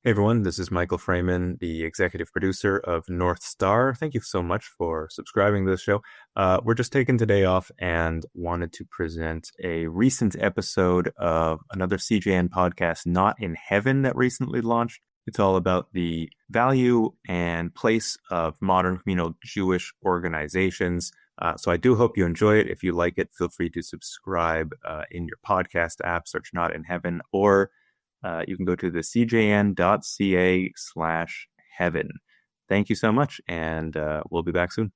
Hey everyone, this is Michael Freeman, the executive producer of North Star. Thank you so much for subscribing to this show. We're just taking today off and wanted to present a recent episode of another CJN podcast, Not in Heaven, that recently launched. It's all about the value and place of modern communal Jewish organizations. So I do hope you enjoy it. If you like it, feel free to subscribe in your podcast app, search Not in Heaven, or you can go to the cjn.ca/heaven. Thank you so much, and we'll be back soon.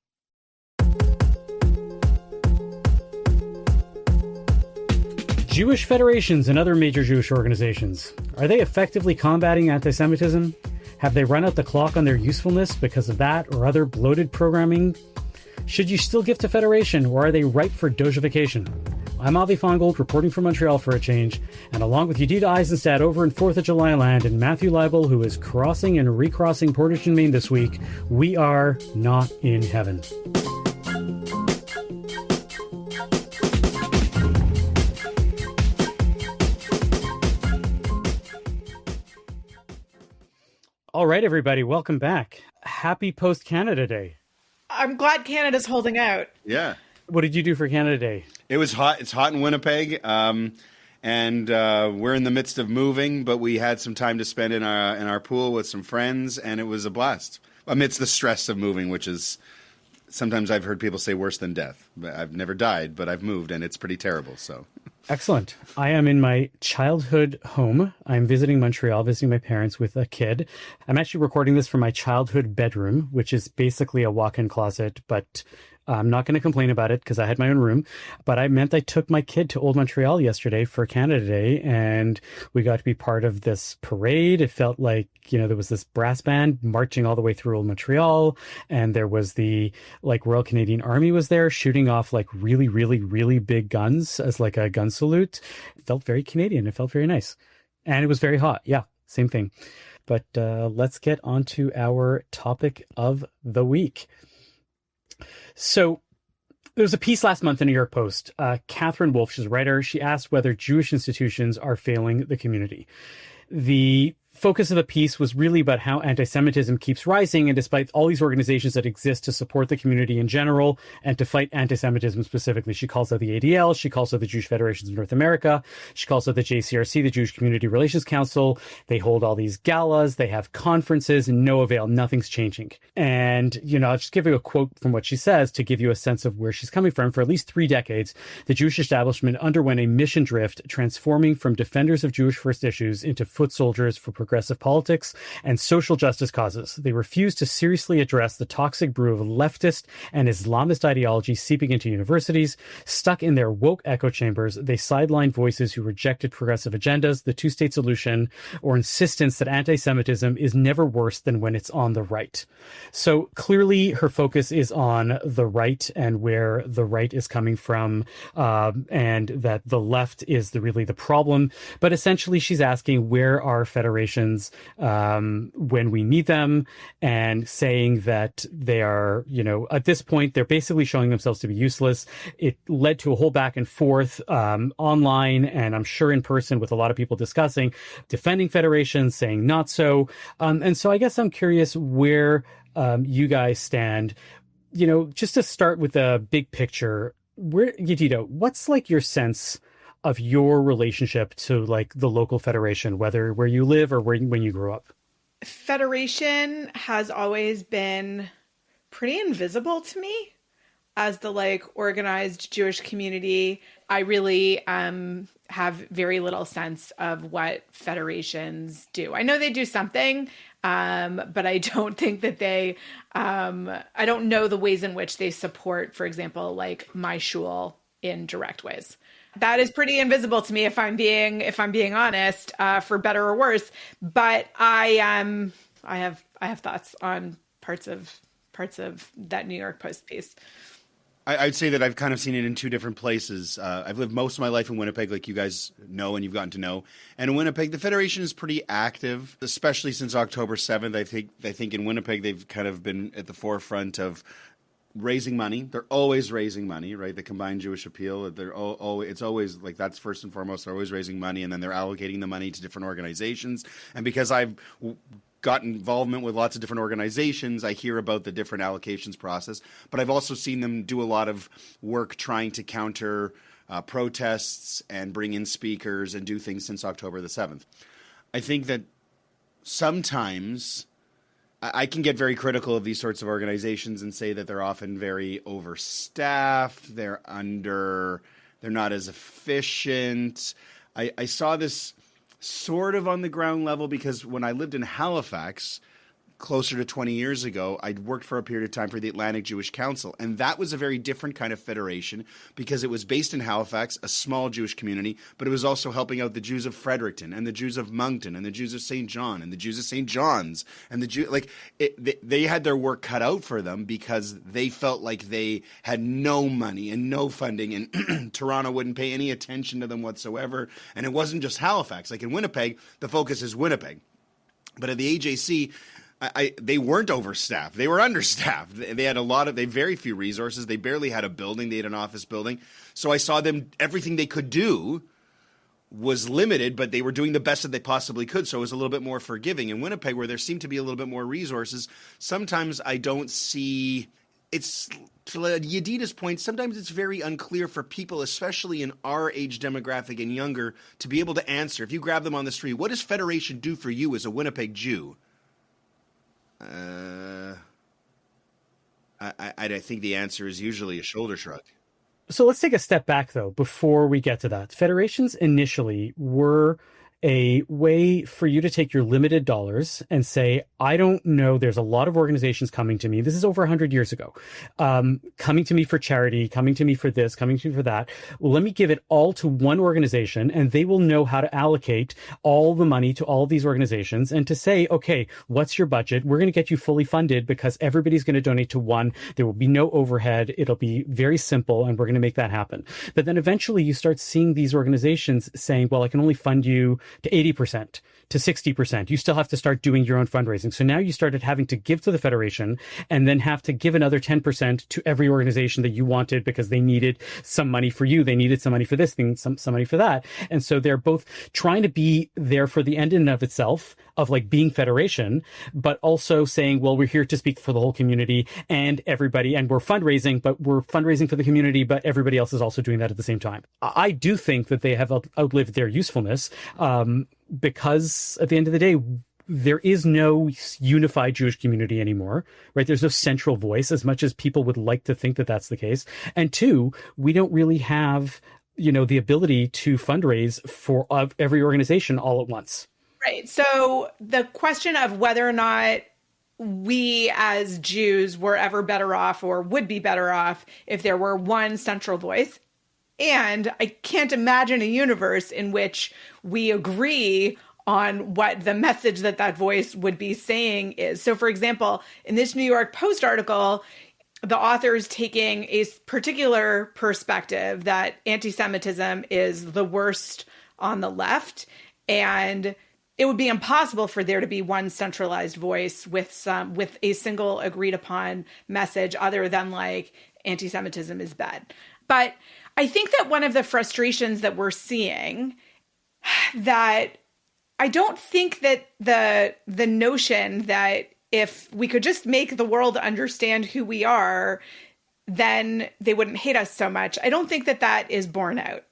Jewish federations and other major Jewish organizations. Are they effectively combating antisemitism? Have they run out the clock on their usefulness because of that or other bloated programming? Should you still give to federation, or are they ripe for Dojification? I'm Avi Finegold, reporting from Montreal for a change, and along with Yedida Eisenstadt over in 4th of July land and Matthew Leibel, who is crossing and recrossing Portage and Main this week, we are not in heaven. All right, everybody, welcome back. Happy Post-Canada Day. I'm glad Canada's holding out. Yeah. What did you do for Canada Day? It was hot. It's hot in Winnipeg, and we're in the midst of moving, but we had some time to spend in our pool with some friends, and it was a blast amidst the stress of moving, which is sometimes I've heard people say worse than death. I've never died, but I've moved, and it's pretty terrible. So excellent. I am in my childhood home. I'm visiting Montreal, visiting my parents with a kid. I'm actually recording this from my childhood bedroom, which is basically a walk-in closet, but I'm not going to complain about it because I had my own room, but I took my kid to Old Montreal yesterday for Canada Day, and we got to be part of this parade. It felt like, there was this brass band marching all the way through Old Montreal, and there was the Royal Canadian Army was there shooting off really, really, really big guns as a gun salute. It felt very Canadian. It felt very nice. And it was very hot. Yeah, same thing. But let's get on to our topic of the week. So there was a piece last month in the New York Post. Catherine Wolfe, she's a writer. She asked whether Jewish institutions are failing the community. The focus of the piece was really about how anti-Semitism keeps rising, and despite all these organizations that exist to support the community in general and to fight anti-Semitism specifically. She calls out the ADL, she calls out the Jewish Federations of North America, she calls out the JCRC, the Jewish Community Relations Council. They hold all these galas, they have conferences, and no avail, nothing's changing. And, I'll just give you a quote from what she says to give you a sense of where she's coming from. For at least 3 decades, the Jewish establishment underwent a mission drift, transforming from defenders of Jewish first issues into foot soldiers for progressive politics and social justice causes. They refused to seriously address the toxic brew of leftist and Islamist ideology seeping into universities. Stuck in their woke echo chambers, they sidelined voices who rejected progressive agendas, the two-state solution, or insistence that anti-Semitism is never worse than when it's on the right. So clearly her focus is on the right and where the right is coming from, and that the left is really the problem. But essentially she's asking, where are federations when we need them, and saying that they are, at this point, they're basically showing themselves to be useless. It led to a whole back and forth online, and I'm sure in person, with a lot of people discussing, defending federations, saying not so. And so I guess I'm curious where you guys stand, just to start with the big picture. Yedida, what's your sense of your relationship to the local federation, whether where you live or when you grew up? Federation has always been pretty invisible to me as the organized Jewish community. I really have very little sense of what federations do. I know they do something, but I don't think that they, I don't know the ways in which they support, for example, my shul in direct ways. That is pretty invisible to me, if I'm being honest, for better or worse. But I have thoughts on parts of that New York Post piece. I'd say that I've kind of seen it in 2 different places. I've lived most of my life in Winnipeg, like you guys know and you've gotten to know. And in Winnipeg, the Federation is pretty active, especially since October 7th. I think in Winnipeg, they've kind of been at the forefront of raising money. They're always raising money, right? The Combined Jewish Appeal, it's always like that's first and foremost. They're always raising money, and then they're allocating the money to different organizations. And because I've got involvement with lots of different organizations, I hear about the different allocations process. But I've also seen them do a lot of work trying to counter protests and bring in speakers and do things since October the 7th. I think that sometimes I can get very critical of these sorts of organizations and say that they're often very overstaffed. They're not as efficient. I saw this sort of on the ground level because when I lived in Halifax, closer to 20 years ago, I'd worked for a period of time for the Atlantic Jewish Council. And that was a very different kind of federation because it was based in Halifax, a small Jewish community, but it was also helping out the Jews of Fredericton and the Jews of Moncton and the Jews of St. John and the Jews of St. John's. And they had their work cut out for them because they felt like they had no money and no funding, and Toronto wouldn't pay any attention to them whatsoever. And it wasn't just Halifax. Like in Winnipeg, the focus is Winnipeg. But at the AJC, they weren't overstaffed. They were understaffed. They had very few resources. They barely had a building. They had an office building. So I saw them, everything they could do was limited, but they were doing the best that they possibly could. So it was a little bit more forgiving. In Winnipeg, where there seemed to be a little bit more resources, sometimes I don't see, it's to Yedidah's point, sometimes it's very unclear for people, especially in our age demographic and younger, to be able to answer. If you grab them on the street, what does Federation do for you as a Winnipeg Jew? I think the answer is usually a shoulder shrug. So let's take a step back, though, before we get to that. Federations initially were a way for you to take your limited dollars and say, I don't know, there's a lot of organizations coming to me. This is over 100 years ago, coming to me for charity, coming to me for this, coming to me for that. Well, let me give it all to one organization, and they will know how to allocate all the money to all of these organizations and to say, okay, what's your budget? We're going to get you fully funded because everybody's going to donate to one. There will be no overhead. It'll be very simple, and we're going to make that happen. But then eventually you start seeing these organizations saying, well, I can only fund you to 80%, to 60%. You still have to start doing your own fundraising. So now you started having to give to the Federation and then have to give another 10% to every organization that you wanted because they needed some money for you. They needed some money for this thing, some money for that. And so they're both trying to be there for the end in and of itself of like being Federation, but also saying, well, we're here to speak for the whole community and everybody, and we're fundraising, but we're fundraising for the community, but everybody else is also doing that at the same time. I do think that they have outlived their usefulness, because at the end of the day, there is no unified Jewish community anymore, right? There's no central voice, as much as people would like to think that that's the case. And two, we don't really have, the ability to fundraise for every organization all at once. Right. So the question of whether or not we as Jews were ever better off or would be better off if there were one central voice. And I can't imagine a universe in which we agree on what the message that voice would be saying is. So, for example, in this New York Post article, the author is taking a particular perspective that anti-Semitism is the worst on the left, and it would be impossible for there to be one centralized voice with a single agreed upon message other than like anti-Semitism is bad. But I think that one of the frustrations that we're seeing, that I don't think that the notion that if we could just make the world understand who we are, then they wouldn't hate us so much. I don't think that is borne out.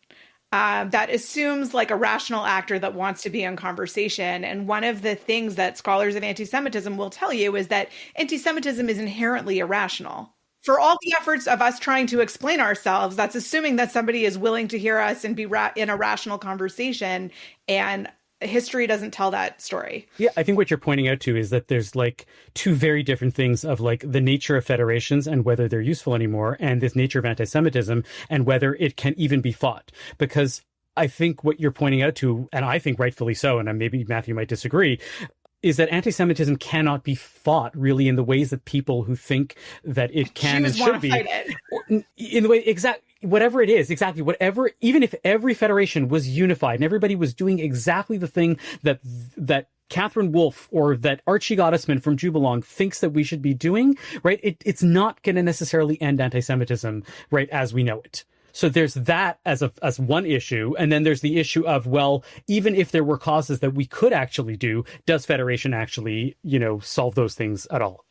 That assumes like a rational actor that wants to be in conversation. And one of the things that scholars of anti-Semitism will tell you is that anti-Semitism is inherently irrational. For all the efforts of us trying to explain ourselves, that's assuming that somebody is willing to hear us and be in a rational conversation. And history doesn't tell that story. Yeah, I think what you're pointing out to is that there's like two very different things of like the nature of federations and whether they're useful anymore, and this nature of anti-Semitism and whether it can even be fought. Because I think what you're pointing out to, and I think rightfully so, and maybe Matthew might disagree, is that anti-Semitism cannot be fought really in the ways that people who think that it can Jews and should be. fight it. In the way, exactly. whatever it is, exactly, whatever, even if every federation was unified and everybody was doing exactly the thing that Catherine Wolfe or that Archie Gottesman from Jubilong thinks that we should be doing, right? It's not going to necessarily end anti-Semitism, right, as we know it. So there's that as one issue. And then there's the issue of, well, even if there were causes that we could actually do, does federation actually, solve those things at all?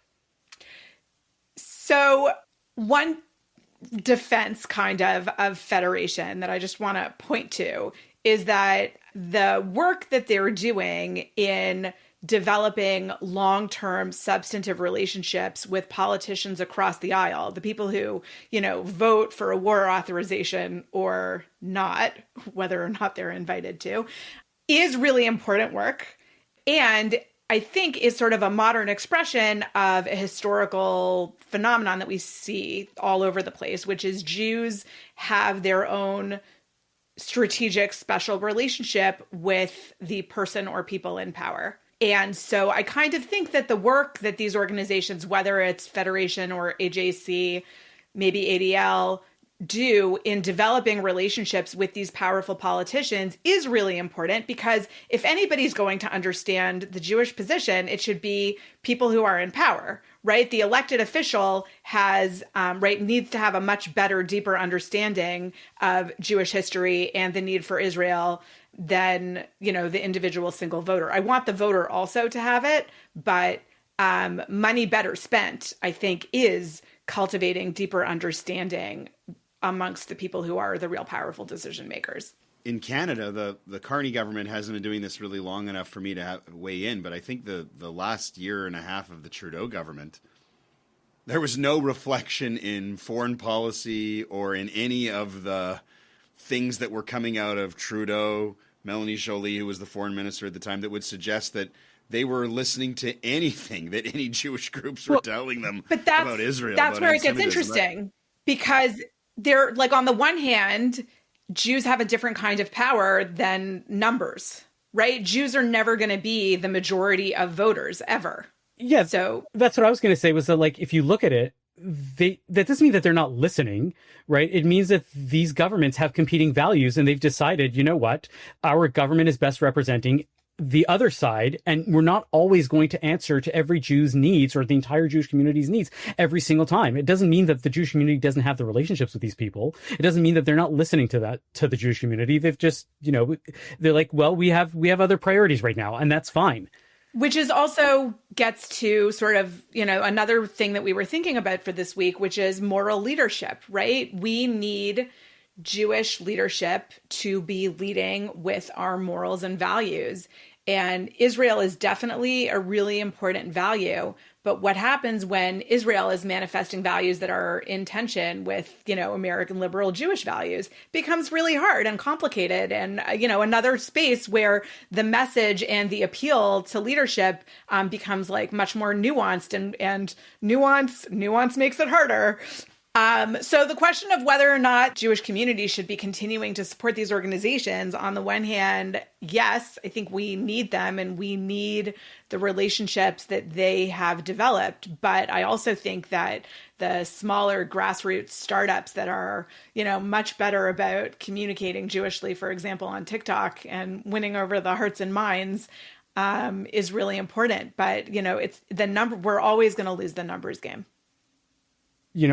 So one defense kind of federation that I just want to point to is that the work that they're doing in developing long-term substantive relationships with politicians across the aisle, the people who, vote for a war authorization or not, whether or not they're invited to, is really important work. And I think is sort of a modern expression of a historical phenomenon that we see all over the place, which is Jews have their own strategic special relationship with the person or people in power. And so I kind of think that the work that these organizations, whether it's Federation or AJC, maybe ADL, do in developing relationships with these powerful politicians is really important, because if anybody's going to understand the Jewish position, it should be people who are in power, right? The elected official needs to have a much better, deeper understanding of Jewish history and the need for Israel than, the individual single voter. I want the voter also to have it, but money better spent, I think, is cultivating deeper understanding amongst the people who are the real powerful decision makers. In Canada, the Carney government hasn't been doing this really long enough for me to weigh in, but I think the last year and a half of the Trudeau government, there was no reflection in foreign policy or in any of the things that were coming out of Trudeau, Melanie Joly, who was the foreign minister at the time, that would suggest that they were listening to anything that any Jewish groups were telling them about Israel. That's where it gets interesting, because they're like, on the one hand, Jews have a different kind of power than numbers, right? Jews are never going to be the majority of voters ever. Yeah. So that's what I was going to say, was that, like, if you look at it, that doesn't mean that they're not listening, right? It means that these governments have competing values, and they've decided, you know what, our government is best representing the other side, and we're not always going to answer to every Jew's needs or the entire Jewish community's needs every single time. It doesn't mean that the Jewish community doesn't have the relationships with these people. It doesn't mean that they're not listening to the Jewish community. They've just, they're like, well, we have other priorities right now, and that's fine. Which is also gets to sort of, another thing that we were thinking about for this week, which is moral leadership, right? We need Jewish leadership to be leading with our morals and values. And Israel is definitely a really important value. But what happens when Israel is manifesting values that are in tension with, American liberal Jewish values becomes really hard and complicated. And, another space where the message and the appeal to leadership becomes like much more nuanced, and nuance makes it harder. So the question of whether or not Jewish communities should be continuing to support these organizations, on the one hand, yes, I think we need them and we need the relationships that they have developed. But I also think that the smaller grassroots startups that are, much better about communicating Jewishly, for example, on TikTok, and winning over the hearts and minds is really important. But, it's the number, we're always going to lose the numbers game.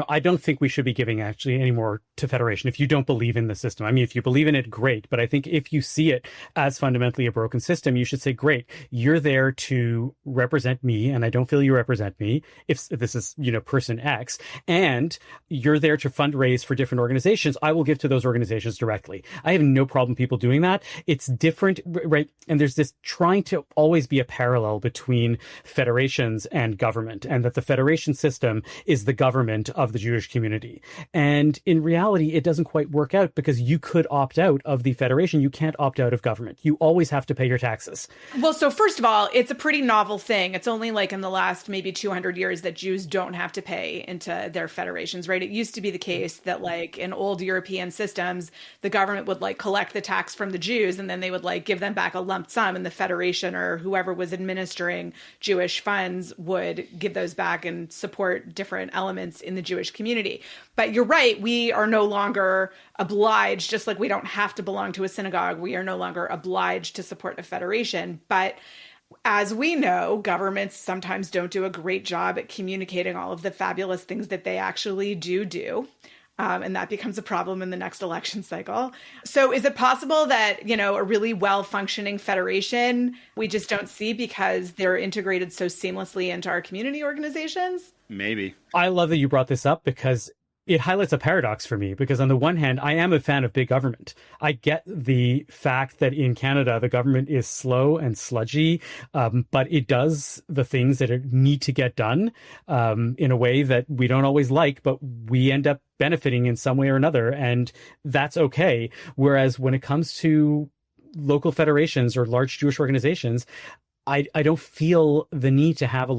I don't think we should be giving actually any more to Federation if you don't believe in the system. I mean, if you believe in it, great. But I think if you see it as fundamentally a broken system, you should say, great, you're there to represent me, and I don't feel you represent me if this is, person X, and you're there to fundraise for different organizations. I will give to those organizations directly. I have no problem people doing that. It's different, right? And there's this trying to always be a parallel between federations and government, and that the federation system is the government of the Jewish community. And in reality, it doesn't quite work out, because you could opt out of the federation. You can't opt out of government. You always have to pay your taxes. Well, so first of all, it's a pretty novel thing. It's only like in the last maybe 200 years that Jews don't have to pay into their federations, right? It used to be the case that, like, in old European systems, the government would like collect the tax from the Jews, and then they would like give them back a lump sum, and the federation or whoever was administering Jewish funds would give those back and support different elements in in the Jewish community. But you're right, we are no longer obliged, just like we don't have to belong to a synagogue, we are no longer obliged to support a federation. But as we know, governments sometimes don't do a great job at communicating all of the fabulous things that they actually do. And that becomes a problem in the next election cycle. So is it possible that, a really well-functioning federation we just don't see because they're integrated so seamlessly into our community organizations? Maybe. I love that you brought this up because it highlights a paradox for me, because on the one hand, I am a fan of big government. I get the fact that in Canada, the government is slow and sludgy, but it does the things that it need to get done in a way that we don't always like, but we end up benefiting in some way or another, and that's okay. Whereas when it comes to local federations or large Jewish organizations, I don't feel the need to have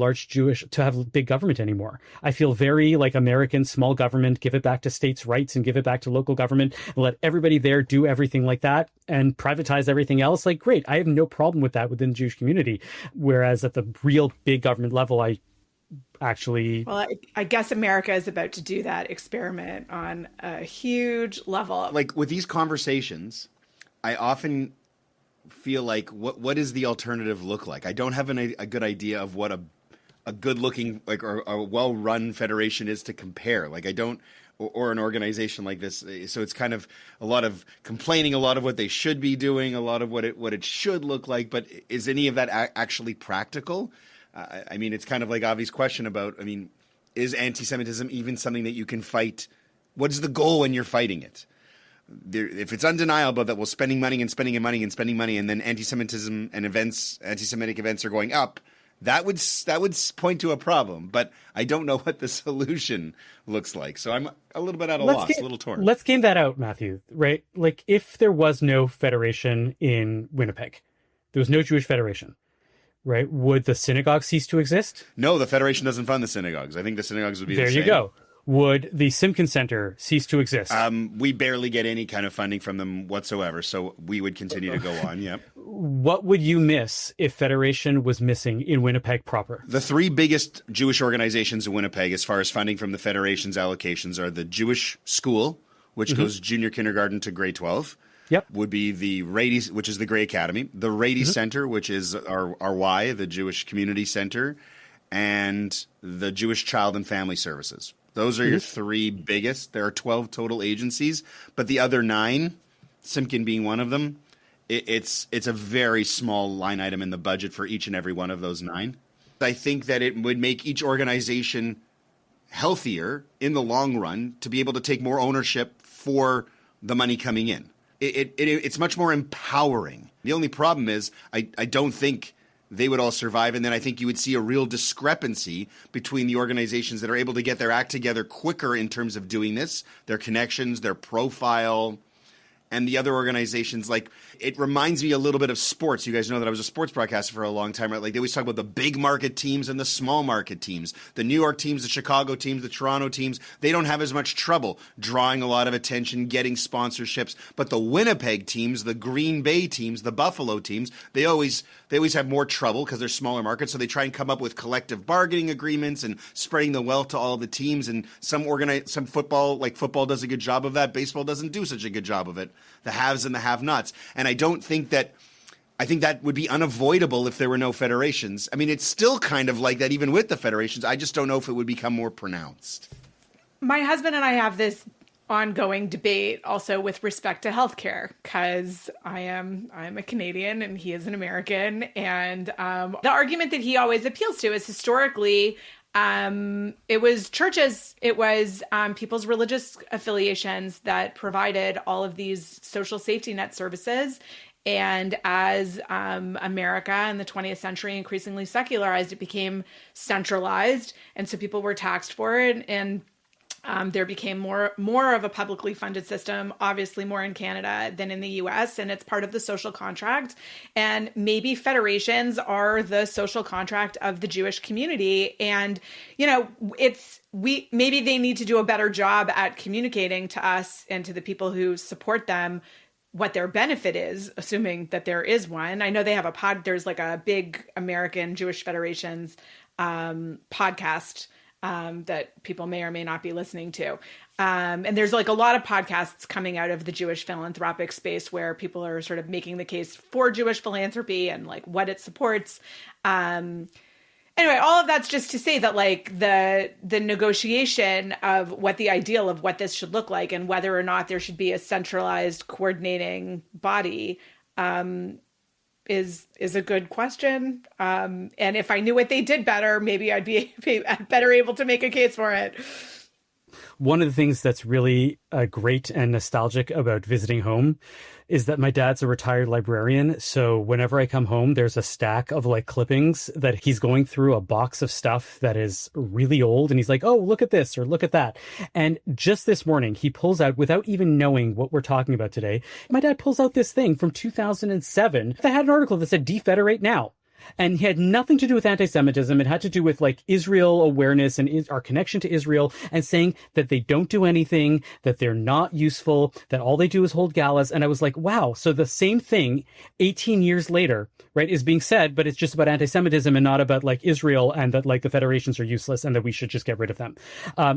big government anymore. I feel very like American small government, give it back to states' rights and give it back to local government and let everybody there do everything like that and privatize everything else. Like, great. I have no problem with that within the Jewish community. Whereas at the real big government level, I guess America is about to do that experiment on a huge level. Like with these conversations, I often feel like what does the alternative look like? I don't have a good idea of what a good looking or a well run federation is to compare. Like I don't, or an organization like this. So it's kind of a lot of complaining, a lot of what they should be doing, a lot of what it should look like. But is any of that actually practical? I mean, it's kind of like Avi's question about, is anti-Semitism even something that you can fight? What is the goal when you're fighting it? If it's undeniable that we're spending money and spending money and spending money, and then anti-Semitism and anti-Semitic events are going up, that would point to a problem. But I don't know what the solution looks like. So I'm a little bit at a loss, a little torn. Let's game that out, Matthew, right? Like if there was no federation in Winnipeg, there was no Jewish federation, right? Would the synagogue cease to exist? No, the federation doesn't fund the synagogues. I think the synagogues would be the same. There you go. Would the Simkin Center cease to exist? We barely get any kind of funding from them whatsoever, so we would continue to go on, yep. What would you miss if Federation was missing in Winnipeg proper? The three biggest Jewish organizations in Winnipeg, as far as funding from the Federation's allocations, are the Jewish School, which goes junior kindergarten to grade 12. Yep. Would be the Rady, which is the Grey Academy, the Rady Center, which is our Y, the Jewish Community Center, and the Jewish Child and Family Services. Those are your three biggest. There are 12 total agencies, but the other 9, Simkin being one of them, it's a very small line item in the budget for each and every one of those 9. I think that it would make each organization healthier in the long run to be able to take more ownership for the money coming in. It's much more empowering. The only problem is I don't think they would all survive. And then I think you would see a real discrepancy between the organizations that are able to get their act together quicker in terms of doing this, their connections, their profile, and the other organizations. Like, it reminds me a little bit of sports. You guys know that I was a sports broadcaster for a long time, right? Like, they always talk about the big market teams and the small market teams. The New York teams, the Chicago teams, the Toronto teams, they don't have as much trouble drawing a lot of attention, getting sponsorships. But the Winnipeg teams, the Green Bay teams, the Buffalo teams, they always have more trouble because they're smaller markets. So they try and come up with collective bargaining agreements and spreading the wealth to all the teams. And some football, like football does a good job of that. Baseball doesn't do such a good job of it. The haves and the have-nots. And I think that would be unavoidable if there were no federations. I mean, it's still kind of like that even with the federations. I just don't know if it would become more pronounced. My husband and I have this ongoing debate also with respect to healthcare, because I'm a Canadian and he is an American. And the argument that he always appeals to is historically it was churches, it was people's religious affiliations that provided all of these social safety net services. And as America in the 20th century increasingly secularized, it became centralized. And so people were taxed for it. And there became more of a publicly funded system, obviously more in Canada than in the US, and it's part of the social contract. And maybe federations are the social contract of the Jewish community. And, maybe they need to do a better job at communicating to us and to the people who support them what their benefit is, assuming that there is one. I know they have there's like a big American Jewish Federations podcast that people may or may not be listening to. And there's like a lot of podcasts coming out of the Jewish philanthropic space where people are sort of making the case for Jewish philanthropy and like what it supports. Anyway, all of that's just to say that like the negotiation of what the ideal of what this should look like and whether or not there should be a centralized coordinating body is a good question. And if I knew what they did better, maybe I'd be better able to make a case for it. One of the things that's really great and nostalgic about visiting home is that my dad's a retired librarian. So whenever I come home, there's a stack of like clippings that he's going through a box of stuff that is really old. And he's like, oh, look at this or look at that. And just this morning, he pulls out, without even knowing what we're talking about today, my dad pulls out this thing from 2007 that had an article that said defederate now. And it had nothing to do with anti-Semitism. It had to do with like Israel awareness and our connection to Israel, and saying that they don't do anything, that they're not useful, that all they do is hold galas. And I was like, wow. So the same thing 18 years later, right, is being said, but it's just about anti-Semitism and not about like Israel and that like the federations are useless and that we should just get rid of them.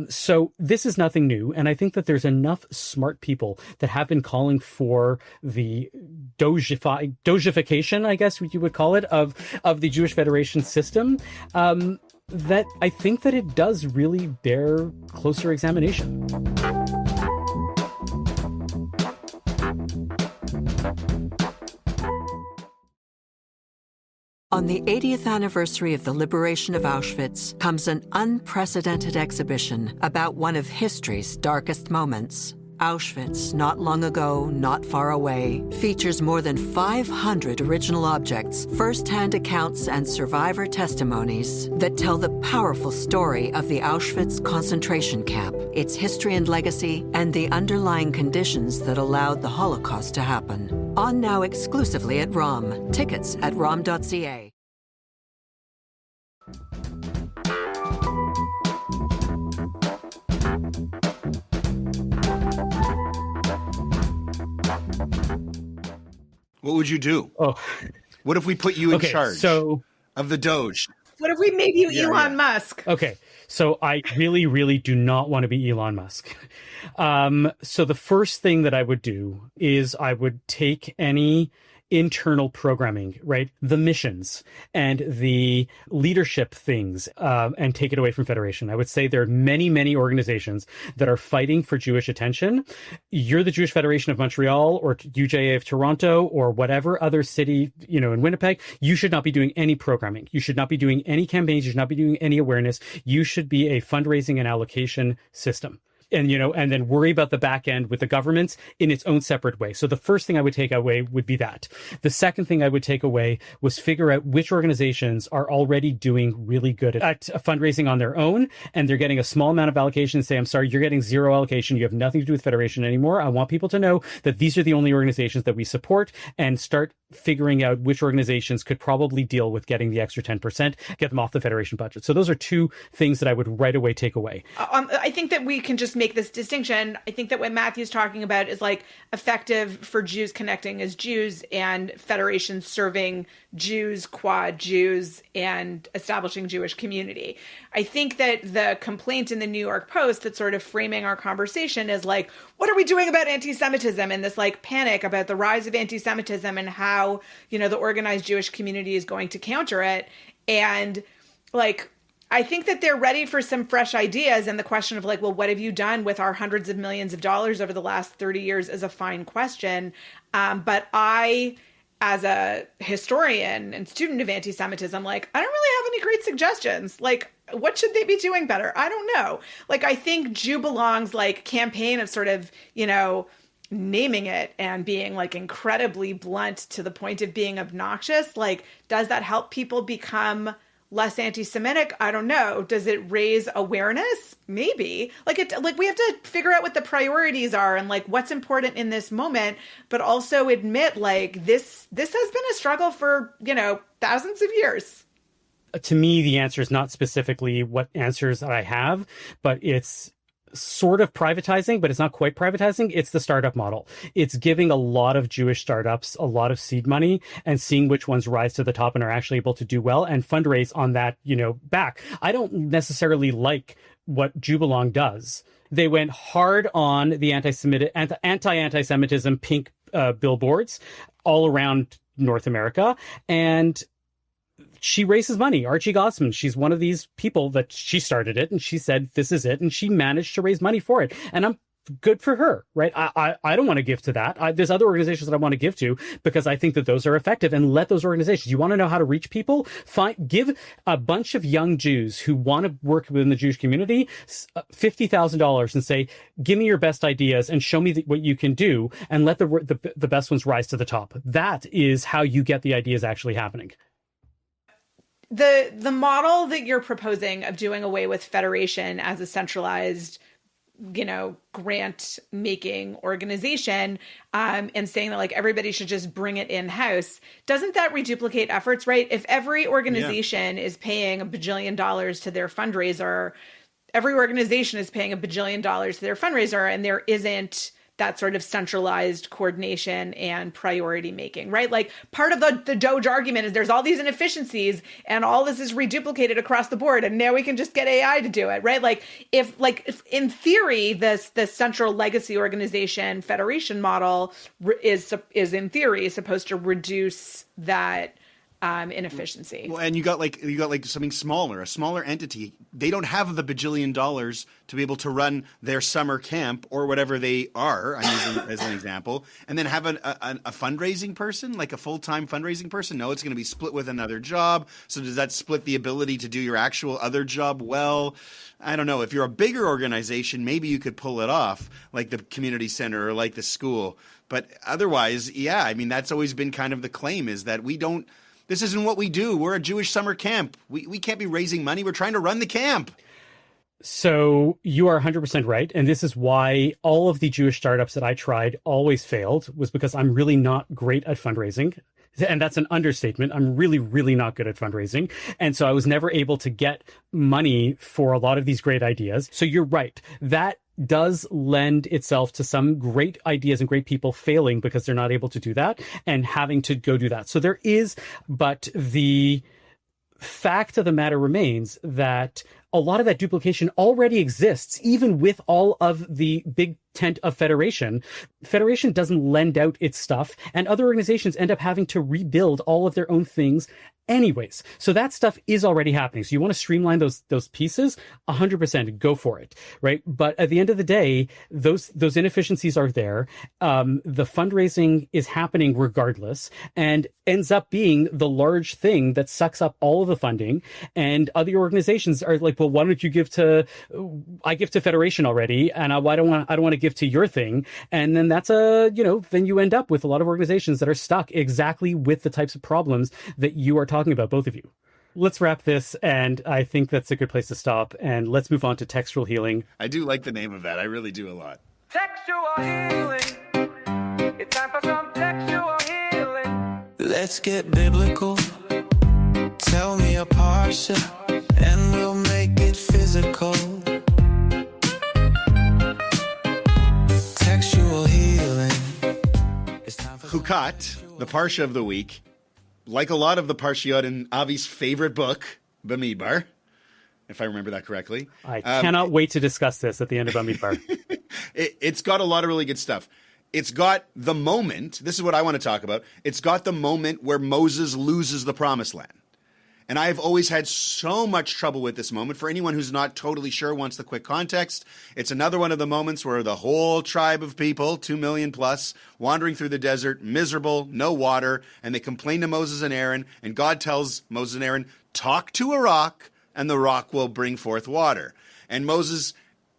So this is nothing new. And I think that there's enough smart people that have been calling for the Dojification, I guess you would call it, of the Jewish Federation system, that I think that it does really bear closer examination. On the 80th anniversary of the liberation of Auschwitz comes an unprecedented exhibition about one of history's darkest moments. Auschwitz, not long ago, not far away, features more than 500 original objects, first-hand accounts, and survivor testimonies that tell the powerful story of the Auschwitz concentration camp, its history and legacy, and the underlying conditions that allowed the Holocaust to happen. On now exclusively at ROM. Tickets at rom.ca. What would you do? Oh, What if we put you in charge of the Doge? What if we made you Elon Musk? Okay, so I really, really do not want to be Elon Musk. So the first thing that I would do is I would take any internal programming, right? The missions and the leadership things, and take it away from Federation. I would say there are many, many organizations that are fighting for Jewish attention. You're the Jewish Federation of Montreal or UJA of Toronto or whatever other city, in Winnipeg. You should not be doing any programming. You should not be doing any campaigns. You should not be doing any awareness. You should be a fundraising and allocation system. And, and then worry about the back end with the governments in its own separate way. So the first thing I would take away would be that. The second thing I would take away was figure out which organizations are already doing really good at fundraising on their own, and they're getting a small amount of allocation, and say, I'm sorry, you're getting zero allocation. You have nothing to do with Federation anymore. I want people to know that these are the only organizations that we support, and start figuring out which organizations could probably deal with getting the extra 10%, get them off the Federation budget. So those are two things that I would right away take away. I think that we can just make this distinction. I think that what Matthew's talking about is like effective for Jews connecting as Jews and Federation serving Jews, quad Jews, and establishing Jewish community. I think that the complaint in the New York Post that's sort of framing our conversation is like, what are we doing about anti-Semitism, and this like panic about the rise of anti-Semitism and how, the organized Jewish community is going to counter it. And like, I think that they're ready for some fresh ideas. And the question of like, well, what have you done with our hundreds of millions of dollars over the last 30 years is a fine question. But I, as a historian and student of anti-Semitism, like, I don't really have any great suggestions. Like, what should they be doing better? I don't know. Like, I think Jew Belongs, like, campaign of sort of, naming it and being like incredibly blunt to the point of being obnoxious. Like, does that help people become less anti-Semitic? I don't know. Does it raise awareness? Maybe. Like we have to figure out what the priorities are and like what's important in this moment, but also admit like this has been a struggle for, thousands of years. To me, the answer is not specifically what answers that I have, but it's sort of privatizing, but it's not quite privatizing. It's the startup model. It's giving a lot of Jewish startups a lot of seed money and seeing which ones rise to the top and are actually able to do well and fundraise on that, back. I don't necessarily like what Jubilong does. They went hard on the anti-Semitism pink billboards all around North America, and she raises money. Archie Gossman, she's one of these people that she started it and she said, this is it. And she managed to raise money for it. And I'm good for her, right? I don't want to give to that. There's other organizations that I want to give to because I think that those are effective, and let those organizations, you want to know how to reach people? Give a bunch of young Jews who want to work within the Jewish community $50,000 and say, give me your best ideas and show me what you can do, and let the best ones rise to the top. That is how you get the ideas actually happening. The model that you're proposing of doing away with federation as a centralized, grant making organization, and saying that like everybody should just bring it in house, doesn't that reduplicate efforts, right? If every organization is paying $1 bajillion to their fundraiser, every organization is paying $1 bajillion to their fundraiser, and there isn't that sort of centralized coordination and priority making, right? Like part of the Doge argument is there's all these inefficiencies and all this is reduplicated across the board, and now we can just get AI to do it, right? Like if in theory the central legacy organization federation model is in theory supposed to reduce that inefficiency. Well, and you got something smaller, a smaller entity. They don't have the $1 bajillion to be able to run their summer camp or whatever they are. I'm using as an example, and then have a fundraising person, like a full-time fundraising person. No, it's going to be split with another job. So does that split the ability to do your actual other job well? I don't know. If you're a bigger organization, maybe you could pull it off, like the community center or like the school. But otherwise, yeah, I mean, that's always been kind of the claim, is that this isn't what we do. We're a Jewish summer camp. We can't be raising money. We're trying to run the camp. So you are 100% right. And this is why all of the Jewish startups that I tried always failed, was because I'm really not great at fundraising. And that's an understatement. I'm really, really not good at fundraising. And so I was never able to get money for a lot of these great ideas. So you're right. That does lend itself to some great ideas and great people failing because they're not able to do that and having to go do that. So there is, but the fact of the matter remains that a lot of that duplication already exists, even with all of the big tent of federation. Federation doesn't lend out its stuff, and other organizations end up having to rebuild all of their own things anyways. So that stuff is already happening. So you want to streamline those pieces, 100% go for it, right? But at the end of the day, those inefficiencies are there. The fundraising is happening regardless, and ends up being the large thing that sucks up all of the funding. And other organizations are like, well, why don't you I give to Federation already, and I don't want to give to your thing. And then then you end up with a lot of organizations that are stuck exactly with the types of problems that you are talking about, both of you. Let's wrap this, and I think that's a good place to stop. And let's move on to textual healing. I do like the name of that. I really do a lot. Textual healing. It's time for some textual healing. Let's get biblical. Tell me a parsha, and we'll make it physical. Textual healing. Hukat, the parsha of the week, like a lot of the parshiot in Avi's favorite book, Bamidbar, if I remember that correctly. I cannot wait to discuss this at the end of Bamidbar. It's got a lot of really good stuff. It's got the moment, this is what I want to talk about, it's got the moment where Moses loses the promised land. And I've always had so much trouble with this moment. For anyone who's not totally sure, wants the quick context, it's another one of the moments where the whole tribe of people, 2 million plus, wandering through the desert, miserable, no water, and they complain to Moses and Aaron, and God tells Moses and Aaron, talk to a rock, and the rock will bring forth water. And Moses,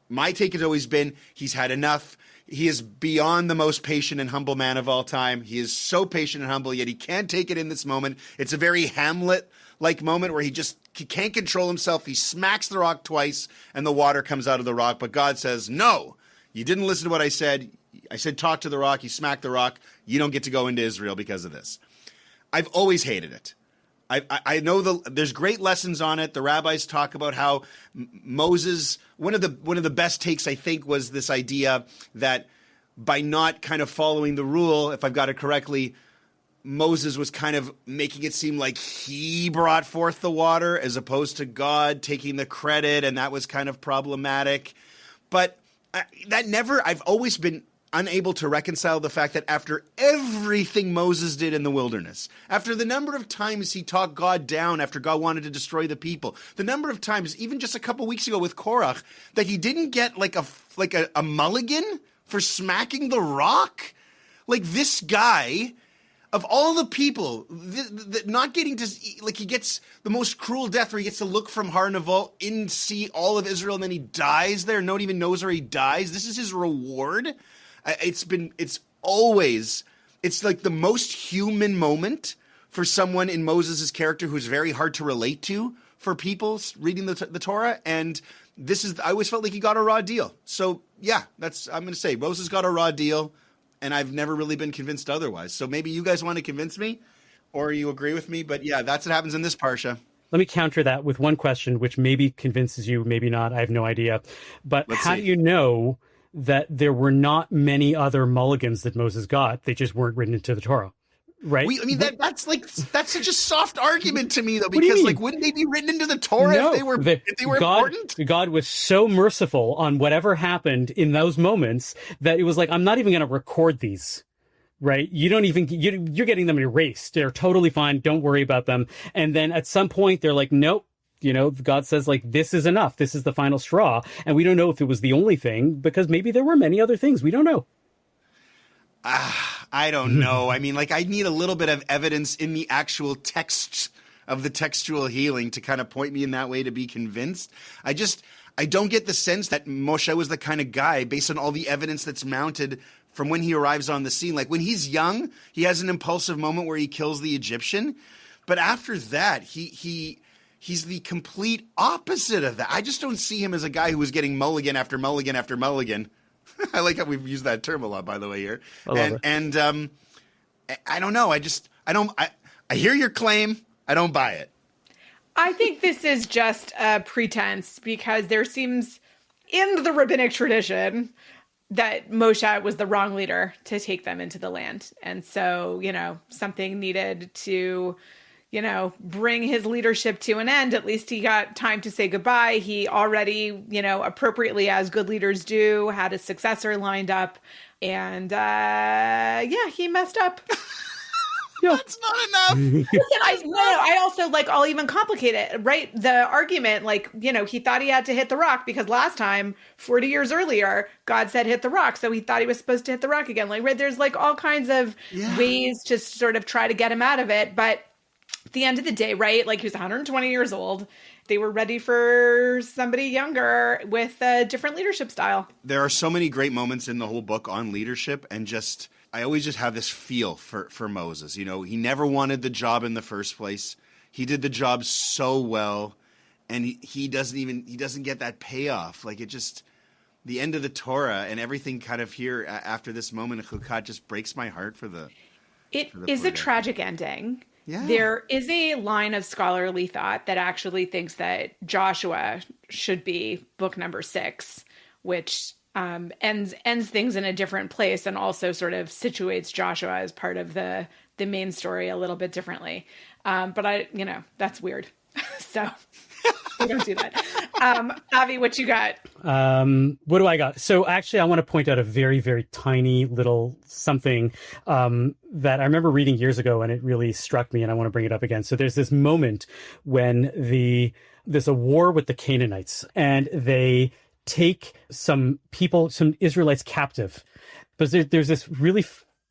my take has always been, he's had enough. He is beyond the most patient and humble man of all time. He is so patient and humble, yet he can't take it in this moment. It's a very Hamlet-like moment where he can't control himself. He smacks the rock twice, and the water comes out of the rock. But God says, no, you didn't listen to what I said. I said talk to the rock. You smacked the rock. You don't get to go into Israel because of this. I've always hated it. I know there's great lessons on it. The rabbis talk about how Moses, one of the best takes, I think, was this idea that by not kind of following the rule, if I've got it correctly, Moses was kind of making it seem like he brought forth the water as opposed to God taking the credit, and that was kind of problematic. But I've always been unable to reconcile the fact that after everything Moses did in the wilderness, after the number of times he talked God down after God wanted to destroy the people, the number of times, even just a couple weeks ago with Korach, that he didn't get like a mulligan for smacking the rock. Like, this guy, of all the people, not getting to, like, he gets the most cruel death where he gets to look from Har Nevo in, see all of Israel, and then he dies there. No one even knows where he dies. This is his reward. It's like the most human moment for someone in Moses' character who's very hard to relate to for people reading the Torah. And I always felt like he got a raw deal. So yeah, I'm going to say Moses got a raw deal, and I've never really been convinced otherwise. So maybe you guys want to convince me, or you agree with me. But yeah, that's what happens in this parsha. Let me counter that with one question, which maybe convinces you, maybe not. I have no idea. But how do you know that there were not many other mulligans that Moses got? They just weren't written into the Torah, right? That's such a soft argument to me, though, because wouldn't they be written into the Torah if they were important? God was so merciful on whatever happened in those moments that it was like, I'm not even going to record these. Right? You're getting them erased. They're totally fine. Don't worry about them. And then at some point they're like, nope. God says, like, this is enough. This is the final straw. And we don't know if it was the only thing, because maybe there were many other things. We don't know. I don't know. I mean, like, I need a little bit of evidence in the actual text of the textual healing to kind of point me in that way to be convinced. I don't get the sense that Moshe was the kind of guy, based on all the evidence that's mounted from when he arrives on the scene. Like, when he's young, he has an impulsive moment where he kills the Egyptian. But after that, he's the complete opposite of that. I just don't see him as a guy who was getting mulligan after mulligan after mulligan. I like how we've used that term a lot, by the way, here. And I don't know. I hear your claim. I don't buy it. I think this is just a pretense, because there seems in the rabbinic tradition that Moshe was the wrong leader to take them into the land. And so, something needed to bring his leadership to an end. At least he got time to say goodbye. He already, appropriately, as good leaders do, had a successor lined up. And he messed up. That's not enough. I also, I'll even complicate it, right? The argument, he thought he had to hit the rock because last time, 40 years earlier, God said hit the rock. So he thought he was supposed to hit the rock again. Right? There's all kinds of ways to sort of try to get him out of it. But at the end of the day, right? He was 120 years old. They were ready for somebody younger with a different leadership style. There are so many great moments in the whole book on leadership, and I always just have this feel for Moses. He never wanted the job in the first place. He did the job so well, and he doesn't get that payoff. The end of the Torah and everything kind of here after this moment of Chukat just breaks my heart for the. It is a tragic ending. Yeah. There is a line of scholarly thought that actually thinks that Joshua should be book number 6, which ends things in a different place and also sort of situates Joshua as part of the main story a little bit differently. But that's weird. So we don't do that. Avi, what you got? What do I got? So actually, I want to point out a very, very tiny little something that I remember reading years ago, and it really struck me, and I want to bring it up again. So there's this moment when there's a war with the Canaanites, and they take some Israelites captive. But there's this really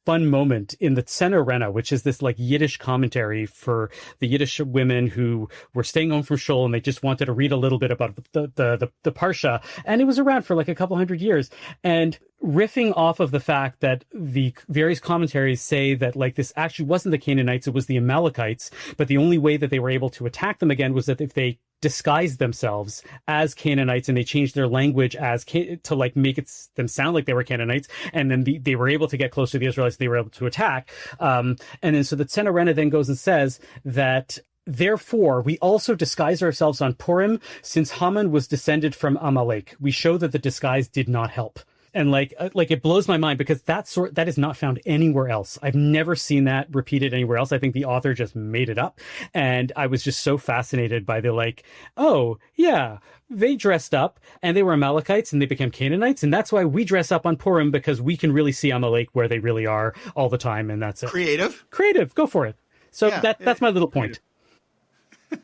fun moment in the Tzena Rena, which is this Yiddish commentary for the Yiddish women who were staying home from shul and they just wanted to read a little bit about the Parsha. And it was around for a couple hundred years. And riffing off of the fact that the various commentaries say that this actually wasn't the Canaanites, it was the Amalekites. But the only way that they were able to attack them again was that if they disguised themselves as Canaanites and they changed their language to make them sound like they were Canaanites, and then they were able to get close to the Israelites, they were able to attack. And then so the Tzena Rena then goes and says that Therefore, we also disguise ourselves on Purim, since Haman was descended from Amalek. We show that the disguise did not help. And like it blows my mind because that is not found anywhere else. I've never seen that repeated anywhere else. I think the author just made it up. And I was just so fascinated by the oh, yeah, they dressed up and they were Amalekites and they became Canaanites. And that's why we dress up on Purim, because we can really see Amalek where they really are all the time. And that's it. Creative. Go for it. So yeah, that's my little point.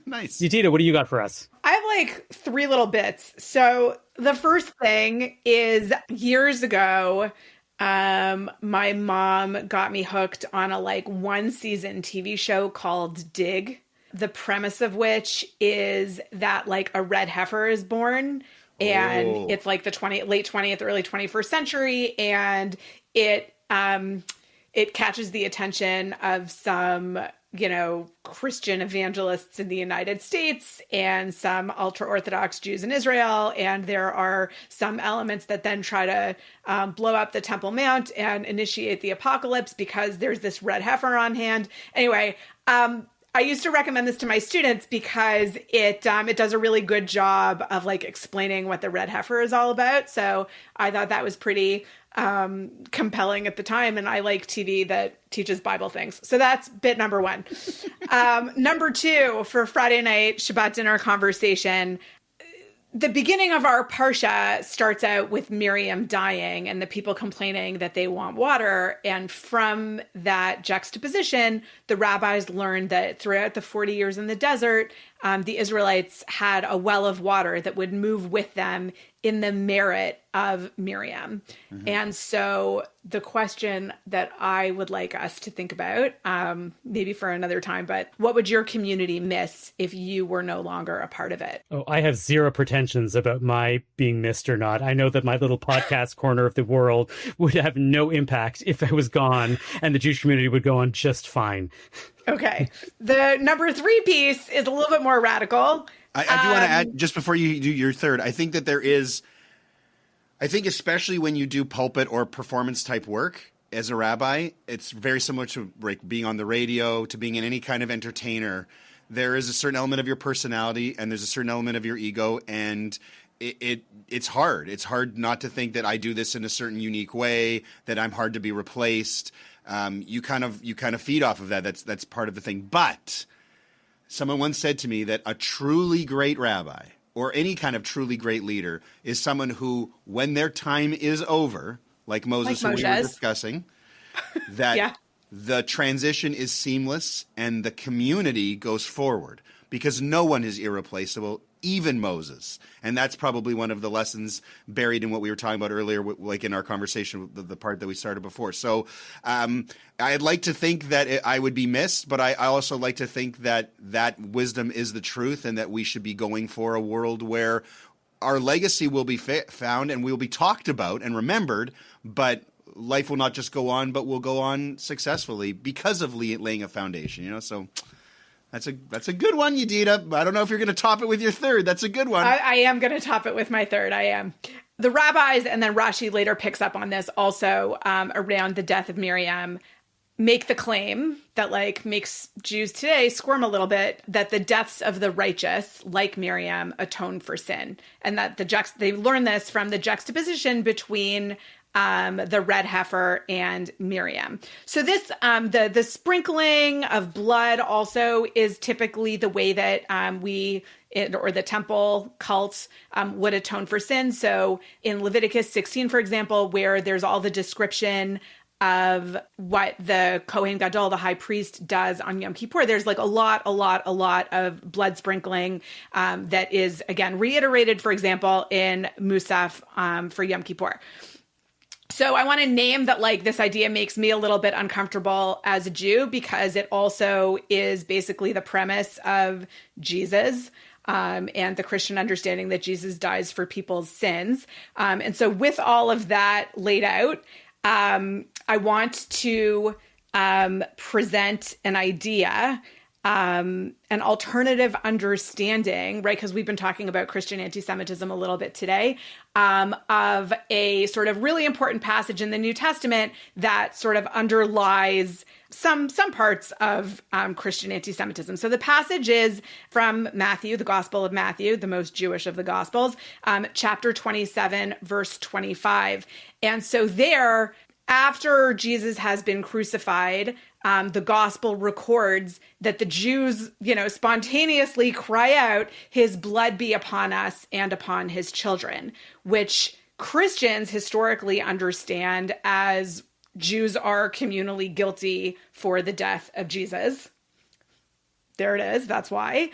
Nice. Yatita, what do you got for us? I have 3 little bits. So the first thing is, years ago, my mom got me hooked on a 1-season TV show called Dig, the premise of which is that a red heifer is born, and it's the late 20th, early 21st century, and it catches the attention of some Christian evangelists in the United States and some ultra-Orthodox Jews in Israel. And there are some elements that then try to blow up the Temple Mount and initiate the apocalypse because there's this red heifer on hand. Anyway, I used to recommend this to my students because it does a really good job of explaining what the red heifer is all about. So I thought that was pretty compelling at the time, and I like TV that teaches Bible things. So that's bit number 1. Number 2, for Friday night Shabbat dinner conversation, the beginning of our parsha starts out with Miriam dying and the people complaining that they want water. And from that juxtaposition, the rabbis learned that throughout the 40 years in the desert, the Israelites had a well of water that would move with them in the merit of Miriam. Mm-hmm. And so the question that I would like us to think about, maybe for another time, but what would your community miss if you were no longer a part of it? Oh, I have zero pretensions about my being missed or not. I know that my little podcast corner of the world would have no impact if I was gone, and the Jewish community would go on just fine. Okay. The number 3 piece is a little bit more radical. I do want to add, just before you do your third, I think that especially when you do pulpit or performance type work as a rabbi, it's very similar to being on the radio, to being in any kind of entertainer. There is a certain element of your personality and there's a certain element of your ego, and it's hard. It's hard not to think that I do this in a certain unique way, that I'm hard to be replaced. You kind of feed off of that. That's part of the thing. But someone once said to me that a truly great rabbi, or any kind of truly great leader, is someone who, when their time is over, like Moses, who we were discussing, that the transition is seamless and the community goes forward, because no one is irreplaceable, even Moses. And that's probably one of the lessons buried in what we were talking about earlier, in our conversation, the part that we started before. So I'd like to think that I would be missed, but I also like to think that wisdom is the truth, and that we should be going for a world where our legacy will be found and we'll be talked about and remembered, but life will not just go on, but will go on successfully because of laying a foundation, So that's a good one, Yadida. I don't know if you're going to top it with your third. That's a good one. I am going to top it with my third. I am. The rabbis, and then Rashi later picks up on this also around the death of Miriam, make the claim that makes Jews today squirm a little bit, that the deaths of the righteous, like Miriam, atone for sin. And that they learn this from the juxtaposition between the red heifer and Miriam. So this, the sprinkling of blood also is typically the way that or the temple cult would atone for sin. So in Leviticus 16, for example, where there's all the description of what the Kohen Gadol, the high priest, does on Yom Kippur, there's a lot of blood sprinkling that is, again, reiterated, for example, in Musaf for Yom Kippur. So I want to name that this idea makes me a little bit uncomfortable as a Jew, because it also is basically the premise of Jesus and the Christian understanding that Jesus dies for people's sins. And so with all of that laid out, I want to present an idea an alternative understanding, right? Because we've been talking about Christian anti-Semitism a little bit today, of a sort of really important passage in the New Testament that sort of underlies some parts of Christian anti-Semitism. So the passage is from Matthew, the Gospel of Matthew, the most Jewish of the Gospels, chapter 27, verse 25. And so there, after Jesus has been crucified, the gospel records that the Jews, spontaneously cry out, "His blood be upon us and upon his children," which Christians historically understand as Jews are communally guilty for the death of Jesus. There it is. That's why.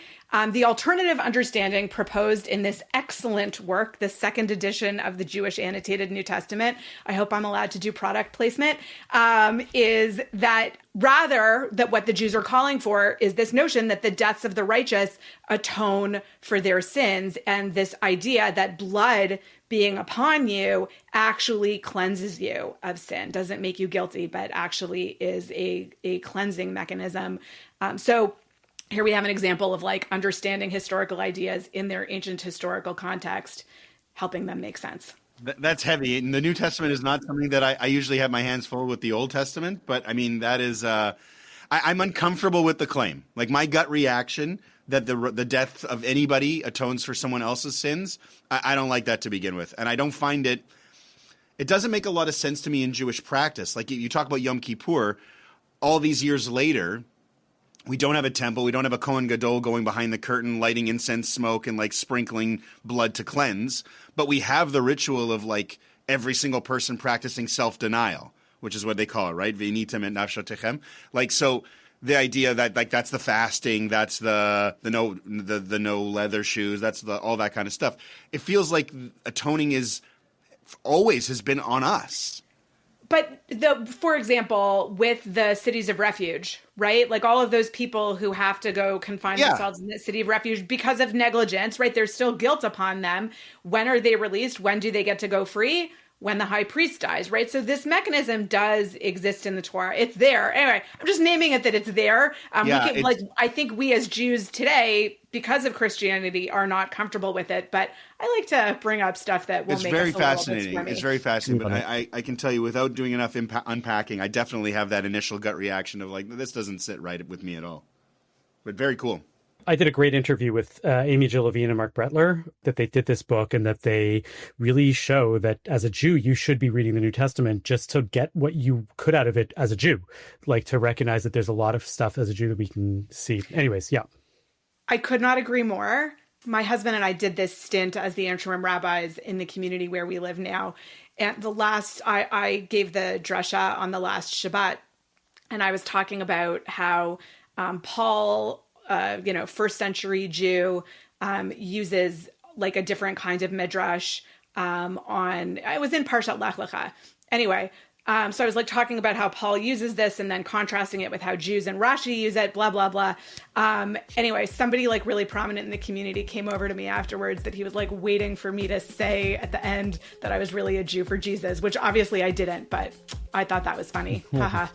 The alternative understanding proposed in this excellent work, the second edition of the Jewish Annotated New Testament, I hope I'm allowed to do product placement, is that rather that what the Jews are calling for is this notion that the deaths of the righteous atone for their sins, and this idea that blood being upon you actually cleanses you of sin, doesn't make you guilty, but actually is a cleansing mechanism. So here we have an example of like understanding historical ideas in their ancient historical context, helping them make sense. That's heavy. And the New Testament is not something that I usually have my hands full with the Old Testament. But I mean, that is, I'm uncomfortable with the claim. Like my gut reaction that the death of anybody atones for someone else's sins, I don't like that to begin with. And I don't find it doesn't make a lot of sense to me in Jewish practice. Like you talk about Yom Kippur, all these years later, we don't have a temple. We don't have a Kohen Gadol going behind the curtain, lighting incense smoke and like sprinkling blood to cleanse. But we have the ritual of like every single person practicing self-denial, which is what they call it, right? V'initem et nafshotechem. Like, so the idea that like that's the fasting, that's the no leather shoes, that's all that kind of stuff. It feels like atoning always has been on us. But for example, with the cities of refuge, right? Like all of those people who have to go confine themselves in the city of refuge because of negligence, right? There's still guilt upon them. When are they released? When do they get to go free? When the high priest dies, right? So this mechanism does exist in the Torah. It's there. Anyway, I'm just naming it that it's there. I think we as Jews today, because of Christianity, are not comfortable with it. But I like to bring up stuff that will make us a little bit squirmy. It's very fascinating. But I can tell you, without doing enough unpacking, I definitely have that initial gut reaction of like, this doesn't sit right with me at all. But very cool. I did a great interview with Amy Jill Levine and Mark Brettler, that they did this book and that they really show that as a Jew, you should be reading the New Testament just to get what you could out of it as a Jew, like to recognize that there's a lot of stuff as a Jew that we can see. Anyways, yeah. I could not agree more. My husband and I did this stint as the interim rabbis in the community where we live now. And I gave the drasha on the last Shabbat, and I was talking about how Paul, first century Jew, uses like a different kind of midrash I was in Parshat Lech Lecha. Anyway, so I was like talking about how Paul uses this and then contrasting it with how Jews and Rashi use it, blah, blah, blah. Anyway, somebody like really prominent in the community came over to me afterwards that he was like waiting for me to say at the end that I was really a Jew for Jesus, which obviously I didn't, but I thought that was funny. Haha.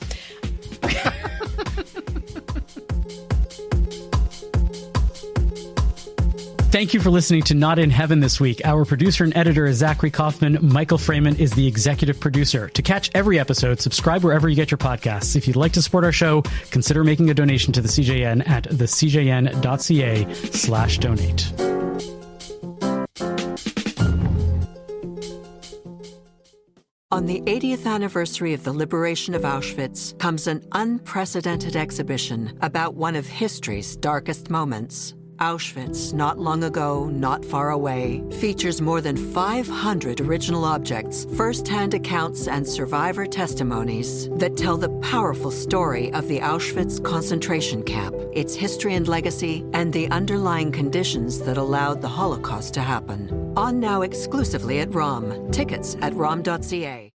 Thank you for listening to Not in Heaven this week. Our producer and editor is Zachary Kaufman. Michael Freeman is the executive producer. To catch every episode, subscribe wherever you get your podcasts. If you'd like to support our show, consider making a donation to the CJN at thecijn.ca/donate. On the 80th anniversary of the liberation of Auschwitz comes an unprecedented exhibition about one of history's darkest moments. Auschwitz, Not Long Ago, Not Far Away, features more than 500 original objects, first-hand accounts, and survivor testimonies that tell the powerful story of the Auschwitz concentration camp, its history and legacy, and the underlying conditions that allowed the Holocaust to happen. On now exclusively at ROM. Tickets at rom.ca.